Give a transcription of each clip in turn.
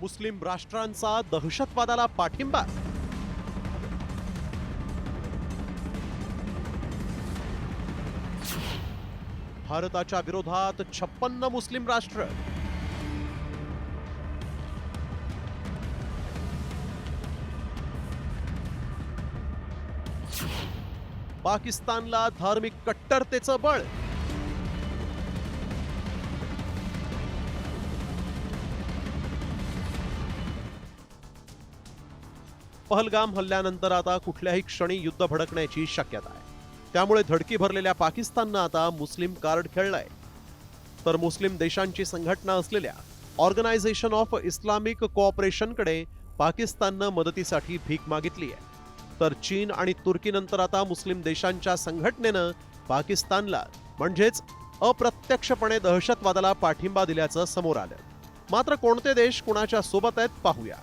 मुस्लिम राष्ट्रांचा दहशतवादाला पाठिंबा. भारताच्या विरोधात 56 मुस्लिम राष्ट्र. पाकिस्तानला धार्मिक कट्टरतेचं बळ. पहलगाम हल्ल्यानंतर आता कुठल्याही क्षणी युद्ध भडकण्याची शक्यता आहे. त्यामुळे धडकी भरलेल्या पाकिस्ताननं आता मुस्लिम कार्ड खेळलंय. तर मुस्लिम देशांची संघटना असलेल्या ऑर्गनायझेशन ऑफ इस्लामिक कोऑपरेशनकडे पाकिस्ताननं मदतीसाठी भीक मागितली आहे. तर चीन आणि तुर्कीनंतर आता मुस्लिम देशांच्या संघटनेनं पाकिस्तानला म्हणजेच अप्रत्यक्षपणे दहशतवादाला पाठिंबा दिल्याचं समोर आलं. मात्र कोणते देश कुणाच्या सोबत आहेत पाहूया.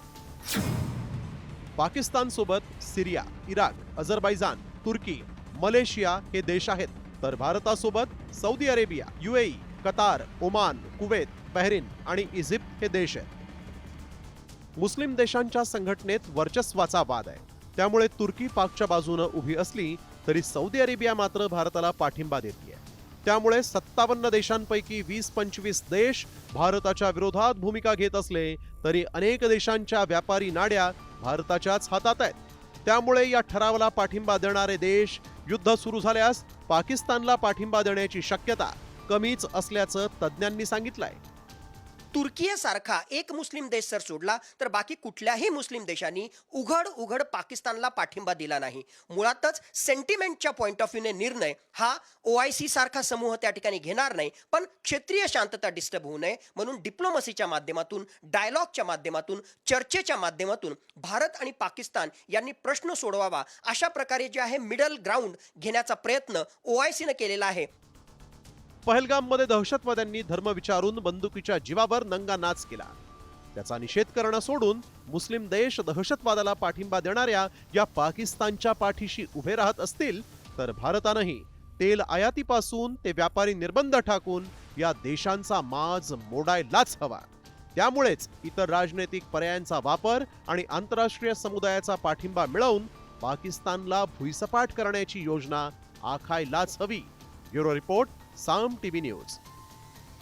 पाकिस्तान सोबत सिरिया, इराक, अझरबैजान, तुर्की, मलेशिया हे देश आहेत. तर भारतासोबत Saudi Arabia, UAE, Qatar, Oman, Kuwait, Bahrain आणि इजिप्त हे देश आहेत. मुस्लिम देशांच्या संघटनेत वर्चस्वाचा वाद आहे. त्यामुळे तुर्की पाकच्या बाजूने उभी असली तरी सौदी अरेबिया मात्र भारताला पाठिंबा देते. त्यामुळे 57 देशांपैकी 20-25 देश भारताच्या विरोधात भूमिका घेत असले तरी अनेक देशांच्या व्यापारी नाड्या भारताच्याच हातात आहेत. त्यामुळे या ठरावाला पाठिंबा देणारे देश युद्ध सुरू झाल्यास पाकिस्तानला पाठिंबा देण्याची शक्यता कमीच असल्याचं तज्ज्ञांनी सांगितलंय. तुर्कीसारखा एक मुस्लिम देश जर सोडला तर बाकी कुठल्याही मुस्लिम देशांनी उघड पाकिस्तानला पाठिंबा दिला नाही. मुळातच सेंटिमेंटच्या पॉइंट ऑफ व्ह्यूने निर्णय हा OIC सारखा समूह त्या ठिकाणी घेणार नाही. पण क्षेत्रीय शांतता डिस्टर्ब होऊ नये म्हणून डिप्लोमसीच्या माध्यमातून, डायलॉगच्या माध्यमातून, चर्चेच्या माध्यमातून भारत आणि पाकिस्तान यांनी प्रश्न सोडवावा अशा प्रकारे जे आहे मिडल ग्राउंड घेण्याचा प्रयत्न OICनं केलेला आहे. पहलगाममध्ये दहशतवाद्यांनी धर्म विचारून बंदुकीच्या जीवावर नंगा नाच केला. त्याचा निषेध करणं सोडून मुस्लिम देश दहशतवादाला पाठिंबा देणाऱ्या या पाकिस्तानच्या पाठीशी उभे राहत असतील तर भारतानंही तेल आयातीपासून ते व्यापारी निर्बंध टाकून या देशांचा माज मोडायलाच हवा. त्यामुळेच इतर राजनैतिक पर्यायांचा वापर आणि आंतरराष्ट्रीय समुदायाचा पाठिंबा मिळवून पाकिस्तानला भुईसपाट करण्याची योजना आखायलाच हवी. ब्युरो रिपोर्ट, साम TV न्यूज.